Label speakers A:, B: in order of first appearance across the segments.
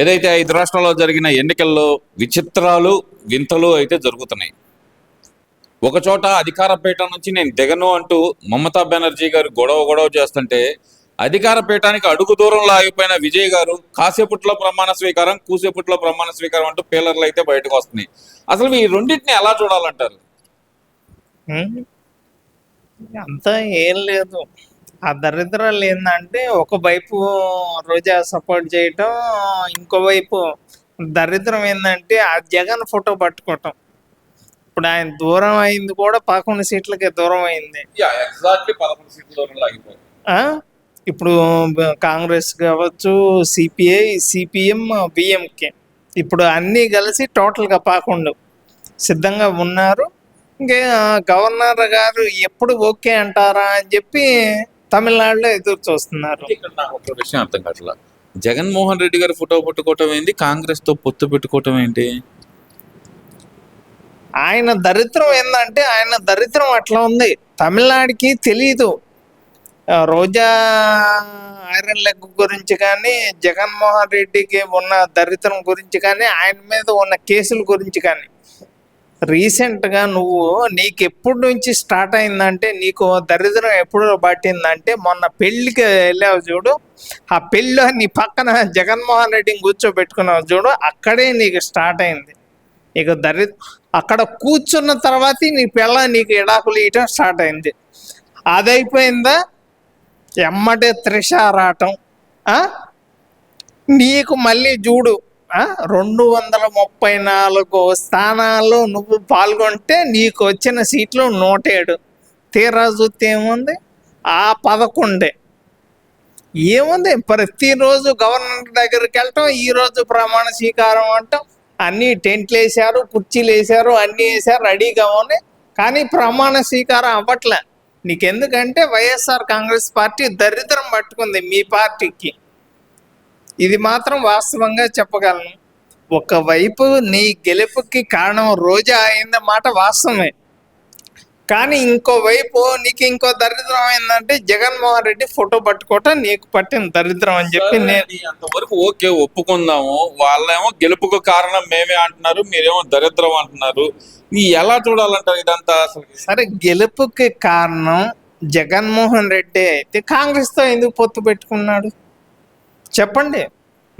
A: ఏదైతే 5 రాష్ట్రాల్లో జరిగిన ఎన్నికల్లో విచిత్రాలు వింతలు అయితే జరుగుతున్నాయి. ఒక చోట అధికార పీఠం నుంచి నేను దిగను అంటూ మమతా బెనర్జీ గారు గొడవ చేస్తుంటే, అధికార పీఠానికి అడుగు దూరంలో ఆగిపోయిన విజయ్ గారు కాసేపట్లో ప్రమాణ స్వీకారం, కూసేపట్లో ప్రమాణ స్వీకారం అంటూ పేలర్లు అయితే బయటకు వస్తున్నాయి. అసలు ఈ రెండింటిని ఎలా చూడాలంటారు?
B: అంతా ఏం లేదు. ఆ దరిద్రాలు ఏందంటే ఒకవైపు రోజా సపోర్ట్ చేయటం, ఇంకోవైపు దరిద్రం ఏంటంటే ఆ జగన్ ఫోటో పట్టుకోవటం. ఇప్పుడు ఆయన దూరం అయింది కూడా 11 సీట్లకే దూరం అయింది.
A: ఎగ్జాక్ట్లీ 11 సీట్ల దూరంలో ఆగిపోయింది.
B: ఇప్పుడు కాంగ్రెస్ కావచ్చు, సిపిఐ, సిపిఎం, బిఎంకే ఇప్పుడు అన్నీ కలిసి టోటల్గా 11 సిద్ధంగా ఉన్నారు. ఇంకే గవర్నర్ గారు ఎప్పుడు ఓకే అంటారా అని చెప్పి తమిళనాడులో ఎదురు చూస్తున్నారు.
A: ఇక్కడ నాకు ఒక విషయం అర్థం కావట్లా, జగన్మోహన్ రెడ్డి గారు ఫోటో పెట్టుకోవటం ఏంటి, కాంగ్రెస్ తో పొత్తు పెట్టుకోవటం ఏంటి?
B: ఆయన దరిద్రం ఏంటంటే ఆయన దరిద్రం అట్లా ఉంది. తమిళనాడుకి తెలీదు రోజా ఐరన్ లెగ్ గురించి కానీ, జగన్మోహన్ రెడ్డికి ఉన్న దరిద్రం గురించి కానీ, ఆయన మీద ఉన్న కేసుల గురించి కానీ. రీసెంట్గా నీకు ఎప్పటి నుంచి స్టార్ట్ అయిందంటే, నీకు దరిద్రం ఎప్పుడు పట్టిందంటే మొన్న పెళ్ళికి వెళ్ళావు చూడు, ఆ పెళ్ళిలో నీ పక్కన జగన్మోహన్ రెడ్డిని కూర్చోబెట్టుకున్నావు చూడు, అక్కడే నీకు స్టార్ట్ అయింది. నీకు అక్కడ కూర్చున్న తర్వాత నీ పిల్ల నీకు ఇడాకులు ఇయటం స్టార్ట్ అయింది. అదైపోయిందా ఎమ్మటే త్రిషారాటం. నీకు మళ్ళీ చూడు 234 స్థానాల్లో నువ్వు పాల్గొంటే నీకు వచ్చిన సీట్లు 107. తీరా చూస్తే ఏముంది ఆ 11. ఏముంది ప్రతిరోజు గవర్నర్ దగ్గరికి వెళ్ళటం, ఈరోజు ప్రమాణ స్వీకారం అంటాం. అన్నీ టెంట్లు వేసారు, కుర్చీలు వేసారు, అన్నీ వేసారు, రెడీగా ఉన్నాయి. కానీ ప్రమాణ స్వీకారం అవ్వట్లే. నీకెందుకంటే వైఎస్ఆర్ కాంగ్రెస్ పార్టీ దరిద్రం పట్టుకుంది మీ పార్టీకి. ఇది మాత్రం వాస్తవంగా చెప్పగలను. ఒకవైపు నీ గెలుపుకి కారణం రోజా అయింది మాట వాస్తవమే, కానీ ఇంకోవైపు నీకు ఇంకో దరిద్రం ఏంటంటే జగన్మోహన్ రెడ్డి ఫోటో పట్టుకోవటం నీకు పట్టిన దరిద్రం అని చెప్పి నేను
A: అంతవరకు ఓకే ఒప్పుకుందాము. వాళ్ళేమో గెలుపుకు కారణం మేమే అంటున్నారు, మీరేమో దరిద్రం అంటున్నారు. ఎలా చూడాలంటారు ఇదంతా? అసలు
B: సరే, గెలుపుకి కారణం జగన్మోహన్ రెడ్డి అయితే కాంగ్రెస్తో ఎందుకు పొత్తు పెట్టుకున్నాడు చెప్పండి.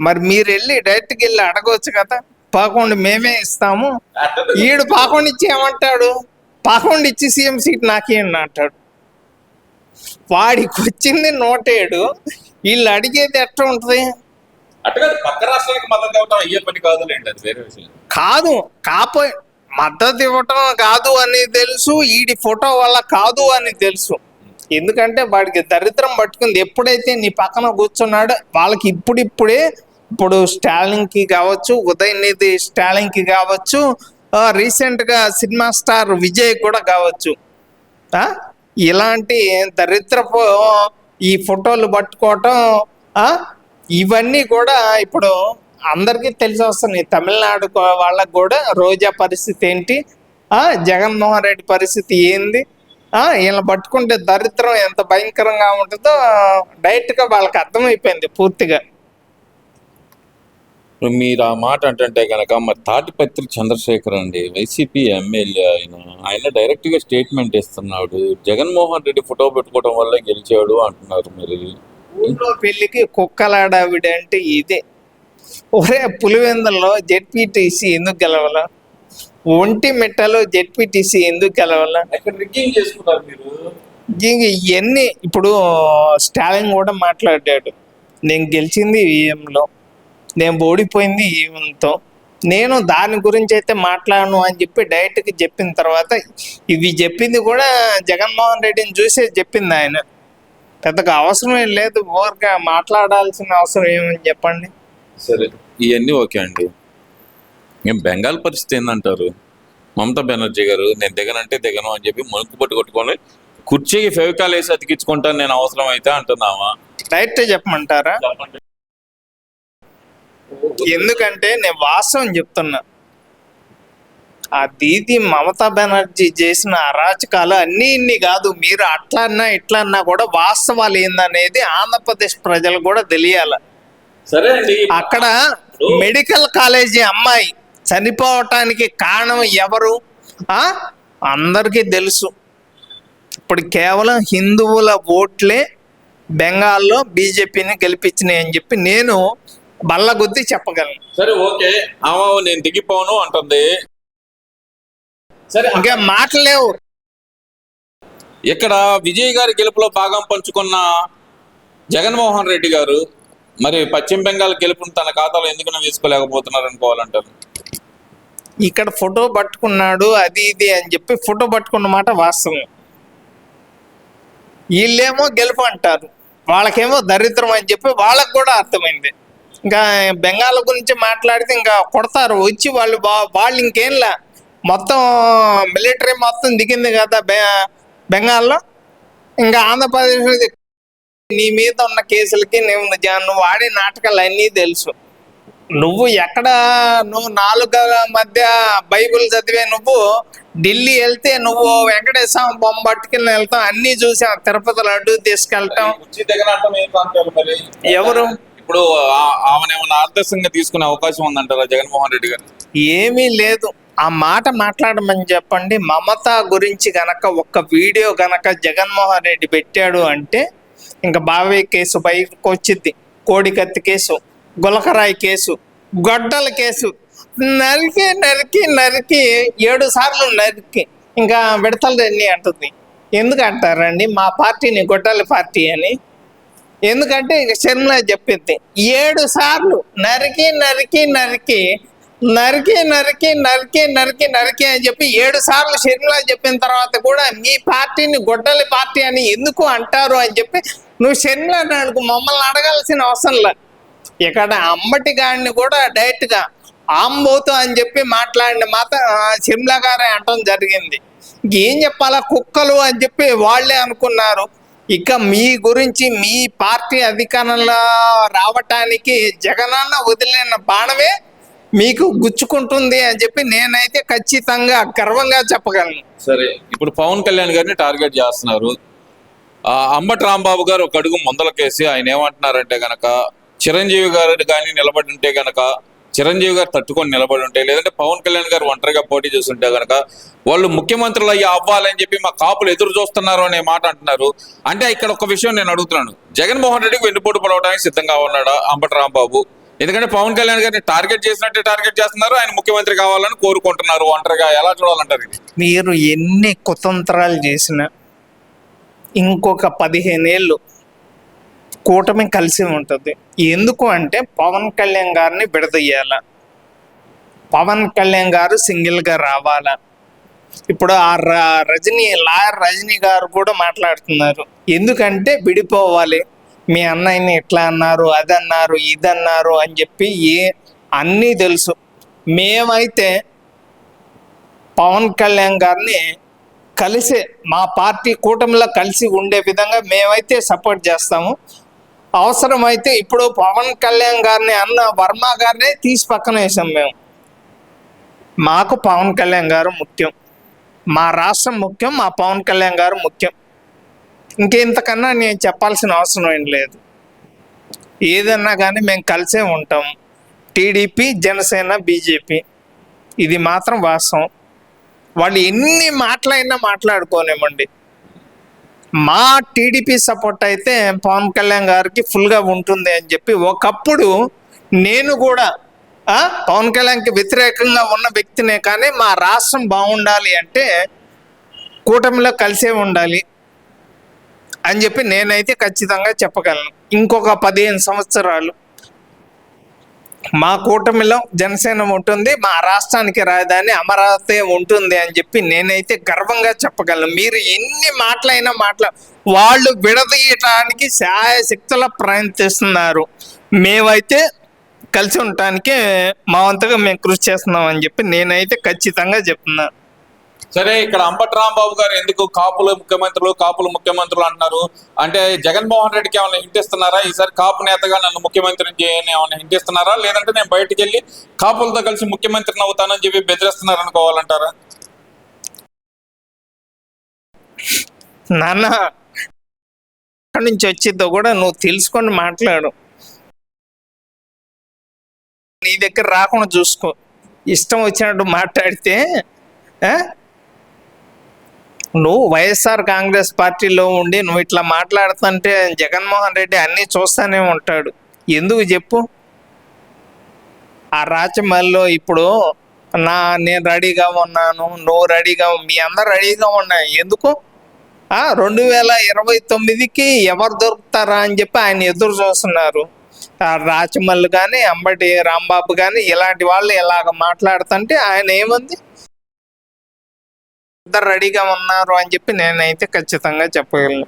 B: మరి మీరు వెళ్ళి డైరెక్ట్కి వెళ్ళి అడగవచ్చు కదా, 11 మేమే ఇస్తాము. ఈడు 11 ఇచ్చి ఏమంటాడు, 11 ఇచ్చి సీఎం సీట్ నాకేంటి అంటాడు. వాడికి వచ్చింది 107. వీళ్ళు అడిగేది ఎట్లా ఉంటుంది? కాదు మద్దతు ఇవ్వటం కాదు అని తెలుసు, వీడి ఫోటో వల్ల కాదు అని తెలుసు. ఎందుకంటే వాడికి దరిద్రం పట్టుకుంది. ఎప్పుడైతే నీ పక్కన కూర్చున్నాడో వాళ్ళకి ఇప్పుడు స్టాలిన్కి కావచ్చు, ఉదయనిధి స్టాలిన్కి కావచ్చు, రీసెంట్గా సినిమా స్టార్ విజయ్ కూడా కావచ్చు, ఇలాంటి దరిద్రపు ఈ ఫోటోలు పట్టుకోవటం ఇవన్నీ కూడా ఇప్పుడు అందరికీ తెలిసి వస్తున్నాయి. తమిళనాడు వాళ్ళకు కూడా రోజా పరిస్థితి ఏంటి, జగన్మోహన్ రెడ్డి పరిస్థితి ఏంది, వీళ్ళని పట్టుకుంటే దరిద్రం ఎంత భయంకరంగా ఉంటుందో డైరెక్ట్గా వాళ్ళకి అర్థమైపోయింది పూర్తిగా.
A: మీరు ఆ మాట అంటే కనుక మరి తాటిపత్రి చంద్రశేఖర్ అండి, వైసీపీ ఎమ్మెల్యే, ఆయన డైరెక్ట్ గా స్టేట్మెంట్ ఇస్తున్నాడు, జగన్మోహన్ రెడ్డి ఫోటో పెట్టుకోవడం వల్ల గెలిచాడు అంటున్నారు. మరి
B: ఊళ్ళో పెళ్లికి కుక్కలాడావిడ అంటే ఇదే. ఒరే పులివెందుల్లో జెడ్పీటీసీ ఎందుకు గెలవాల, ఒంటి మిట్టలో జెడ్పీటీసీ ఎందుకు గెలవాల? ఇవన్నీ ఇప్పుడు స్టాలిన్ కూడా మాట్లాడాడు, నేను గెలిచింది ఈఎంలో, నేను ఓడిపోయింది ఈవెంతో, నేను దాని గురించి అయితే మాట్లాడను అని చెప్పి డైరెక్ట్గా చెప్పిన తర్వాత ఇవి చెప్పింది కూడా జగన్మోహన్ రెడ్డిని చూసే చెప్పింది. ఆయన పెద్దగా అవసరం ఏం లేదు, ఓవర్గా మాట్లాడాల్సిన అవసరం ఏమని చెప్పండి.
A: సరే, ఇవన్నీ ఓకే అండి. ఏం బెంగాల్ పరిస్థితి ఏందంటారు? మమతా బెనర్జీ గారు నేను దిగనంటే దిగను అని చెప్పి మునుకు పట్టు కొట్టుకొని కుర్చీకి ఫెవికాల్ వేసి అతికించుకుంటాను నేను అవసరం అయితే అంటున్నావా?
B: డైరెక్ట్ చెప్పమంటారా? ఎందుకంటే నేను వాస్తవం చెప్తున్నా. ఆ దీది మమతా బెనర్జీ చేసిన అరాచకాలు అన్నీ ఇన్ని కాదు. మీరు అట్లా అన్నా ఇట్లా అన్నా కూడా వాస్తవాలు ఏందనేది ఆంధ్రప్రదేశ్ ప్రజలు కూడా తెలియాలి.
A: సరే అండి,
B: అక్కడ మెడికల్ కాలేజీ అమ్మాయి చనిపోవటానికి కారణం ఎవరు? అందరికీ తెలుసు. ఇప్పుడు కేవలం హిందువుల ఓట్లే బెంగాల్లో బీజేపీని గెలిపించినాయి అని చెప్పి నేను బల్లగుద్ది చెప్పగలను.
A: సరే, ఓకే, నేను దిగిపోను అంటుంది. సరే,
B: ఇంకా మాటలేవు.
A: ఇక్కడ విజయ్ గారి గెలుపులో భాగం పంచుకున్న జగన్మోహన్ రెడ్డి గారు మరి పశ్చిమ బెంగాల్ గెలుపుని తన ఖాతాలో ఎందుకు వేసుకోలేకపోతున్నారు అనుకోవాలంటారు?
B: ఇక్కడ ఫోటో పట్టుకున్నాడు అది ఇది అని చెప్పి ఫోటో పట్టుకున్న మాట వాస్తవం. వీళ్ళేమో గెలుపు అంటారు, వాళ్ళకేమో దరిద్రం అని చెప్పి వాళ్ళకు కూడా అర్థమైంది. ఇంకా బెంగాల్ గురించి మాట్లాడితే ఇంకా కొడతారు వచ్చి వాళ్ళు. వాళ్ళు ఇంకేంలా, మొత్తం మిలిటరీ మొత్తం దిగింది కదా బెంగాల్లో. ఇంకా ఆంధ్రప్రదేశ్ నీ మీద ఉన్న కేసులకి నువ్వు ఆడే నాటకాలు అన్నీ తెలుసు. నువ్వు నువ్వు 4 మధ్య బైబిల్ చదివే నువ్వు ఢిల్లీ వెళ్తే నువ్వు వెంకటేశ్వర బొమ్మ పట్టుకుని వెళ్తాం, అన్ని చూసాం. తిరుపతి లడ్డు తీసుకెళ్తాం. ఎవరు
A: ఇప్పుడు ఆమెనేమన్నా ఆదర్శంగా తీసుకునే అవకాశం ఉందంటారా జగన్మోహన్ రెడ్డి గారు?
B: ఏమీ లేదు. ఆ మాట మాట్లాడమని చెప్పండి. మమత గురించి గనక ఒక్క వీడియో గనక జగన్మోహన్ రెడ్డి పెట్టాడు అంటే ఇంకా బావే కేసు బయటకు వచ్చింది. కోడికత్తి కేసు, గులకరాయి కేసు, గొడ్డల కేసు, నరికి నరికి నరికి 7 సార్లు నరికి ఇంకా విడతలన్నీ అంటుంది. ఎందుకు అంటారండి మా పార్టీని గొడ్డల పార్టీ అని? ఎందుకంటే ఇక షర్మిల చెప్పింది 7 సార్లు నరికి నరికి నరికి నరికి నరికి నరికి నరికి నరికి అని చెప్పి 7 సార్లు షర్మిల చెప్పిన తర్వాత కూడా మీ పార్టీని గొడ్డలి పార్టీ అని ఎందుకు అంటారు అని చెప్పి నువ్వు షర్మిల అడుగు, మమ్మల్ని అడగాల్సిన అవసరం లేదు. ఇక్కడ అంబటి గారిని కూడా డైరెక్ట్గా ఆంబోతు అని చెప్పి మాట్లాడిన షర్మిల గారే అంటం జరిగింది. ఏం చెప్పాలా, కుక్కలు అని చెప్పి వాళ్ళే అనుకున్నారు. ఇక మీ గురించి మీ పార్టీ అధికారంలో రావటానికి జగనన్న వదిలిన బాణమే మీకు గుచ్చుకుంటుంది అని చెప్పి నేనైతే ఖచ్చితంగా గర్వంగా చెప్పగలను.
A: సరే, ఇప్పుడు పవన్ కళ్యాణ్ గారిని టార్గెట్ చేస్తున్నారు. అంబటి రాంబాబు గారు ఒక అడుగు ముందలకేసి ఆయన ఏమంటున్నారంటే గనక చిరంజీవి గారు కానీ నిలబడి ఉంటే గనక, చిరంజీవి గారు తట్టుకొని నిలబడి ఉంటే, లేదంటే పవన్ కళ్యాణ్ గారు ఒంటరిగా పోటీ చేస్తుంటే గనక వాళ్ళు ముఖ్యమంత్రులు అవ్వాలని చెప్పి మా కాపులు ఎదురు చూస్తున్నారు అనే మాట అంటున్నారు. అంటే ఇక్కడ ఒక విషయం నేను అడుగుతున్నాను, జగన్మోహన్ రెడ్డికి వెన్నుపోటు పడవడానికి సిద్ధంగా ఉన్నాడా అంబటి రాంబాబు? ఎందుకంటే పవన్ కళ్యాణ్ గారిని టార్గెట్ చేసినట్టే టార్గెట్ చేస్తున్నారు, ఆయన ముఖ్యమంత్రి కావాలని కోరుకుంటున్నారు ఒంటరిగా. ఎలా చూడాలంటారు?
B: మీరు ఎన్ని కుతంత్రాలు చేసినా ఇంకొక 15 ఏళ్ళు కూటమి కలిసి ఉంటుంది. ఎందుకు అంటే పవన్ కళ్యాణ్ గారిని విడదీయాల, పవన్ కళ్యాణ్ గారు సింగిల్గా రావాలా. ఇప్పుడు ఆ లాయర్ రజనీ గారు కూడా మాట్లాడుతున్నారు, ఎందుకంటే విడిపోవాలి, మీ అన్నయ్యని ఎట్లా అన్నారు, అదన్నారు, ఇదన్నారు అని చెప్పి అన్నీ తెలుసు. మేమైతే పవన్ కళ్యాణ్ గారిని కలిసి మా పార్టీ కూటమిలో కలిసి ఉండే విధంగా మేమైతే సపోర్ట్ చేస్తాము. అవసరమైతే ఇప్పుడు పవన్ కళ్యాణ్ గారిని అన్న వర్మ గారిని తీసి పక్కన వేసాం మేము. మాకు పవన్ కళ్యాణ్ గారు ముఖ్యం, మా రాష్ట్రం ముఖ్యం, మా పవన్ కళ్యాణ్ గారు ముఖ్యం. ఇంకెంతకన్నా నేను చెప్పాల్సిన అవసరం ఏం లేదు. ఏదన్నా కానీ మేము కలిసే ఉంటాం. టీడీపీ, జనసేన, బీజేపీ, ఇది మాత్రం వాస్తవం. వాళ్ళు ఎన్ని మాటలైనా మాట్లాడుకోనేమండి. మా టీడీపీ సపోర్ట్ అయితే పవన్ కళ్యాణ్ గారికి ఫుల్గా ఉంటుంది అని చెప్పి ఒకప్పుడు నేను కూడా పవన్ కళ్యాణ్కి వ్యతిరేకంగా ఉన్న వ్యక్తినే, కానీ మా రాష్ట్రం బాగుండాలి అంటే కూటమిలో కలిసే ఉండాలి అని చెప్పి నేనైతే ఖచ్చితంగా చెప్పగలను. ఇంకొక 15 సంవత్సరాలు మా కూటమిలో జనసేన ఉంటుంది, మా రాష్ట్రానికి రాజధాని అమరావతి ఉంటుంది అని చెప్పి నేనైతే గర్వంగా చెప్పగలను. మీరు ఎన్ని మాటలైనా వాళ్ళు విడదీయటానికి శాయశక్తుల ప్రయత్నిస్తున్నారు. మేమైతే కలిసి ఉండటానికి మా వంతుగా మేము కృషి చేస్తున్నాం అని చెప్పి నేనైతే ఖచ్చితంగా చెప్తున్నాను.
A: సరే, ఇక్కడ అంబటి రాంబాబు గారు ఎందుకు కాపుల ముఖ్యమంత్రులు అంటున్నారు అంటే జగన్మోహన్ రెడ్డికి ఏమైనా హింటిస్తున్నారా? ఈసారి కాపు నేతగా నన్ను ముఖ్యమంత్రిని చేయని ఏమైనా హింటిస్తున్నారా? లేదంటే నేను బయటికి వెళ్ళి కాపులతో కలిసి ముఖ్యమంత్రిని అవుతానని చెప్పి బెదిరిస్తున్నారు అనుకోవాలంటారా?
B: నాన్న ఎక్కడి నుంచి వచ్చిద్దో కూడా నువ్వు తెలుసుకొని మాట్లాడు. నీ దగ్గర రాకుండా చూసుకో. ఇష్టం వచ్చినట్టు మాట్లాడితే ఆ? నువ్వు వైఎస్ఆర్ కాంగ్రెస్ పార్టీలో ఉండి నువ్వు ఇట్లా మాట్లాడుతుంటే జగన్మోహన్ రెడ్డి అన్నీ చూస్తూనే ఉంటాడు. ఎందుకు చెప్పు? ఆ రాచమల్లిలో ఇప్పుడు నేను రెడీగా ఉన్నాను, నువ్వు రెడీగా, మీ అందరు రెడీగా ఉన్నాయి. ఎందుకు 2029కి ఎవరు దొరుకుతారా అని చెప్పి ఆయన ఎదురు చూస్తున్నారు. ఆ రాచమల్లి కానీ అంబటి రాంబాబు కానీ ఇలాంటి వాళ్ళు ఇలాగ మాట్లాడుతుంటే ఆయన ఏముంది, ఇద్దరు రెడీగా ఉన్నారు అని చెప్పి నేనైతే ఖచ్చితంగా చెప్పగలను.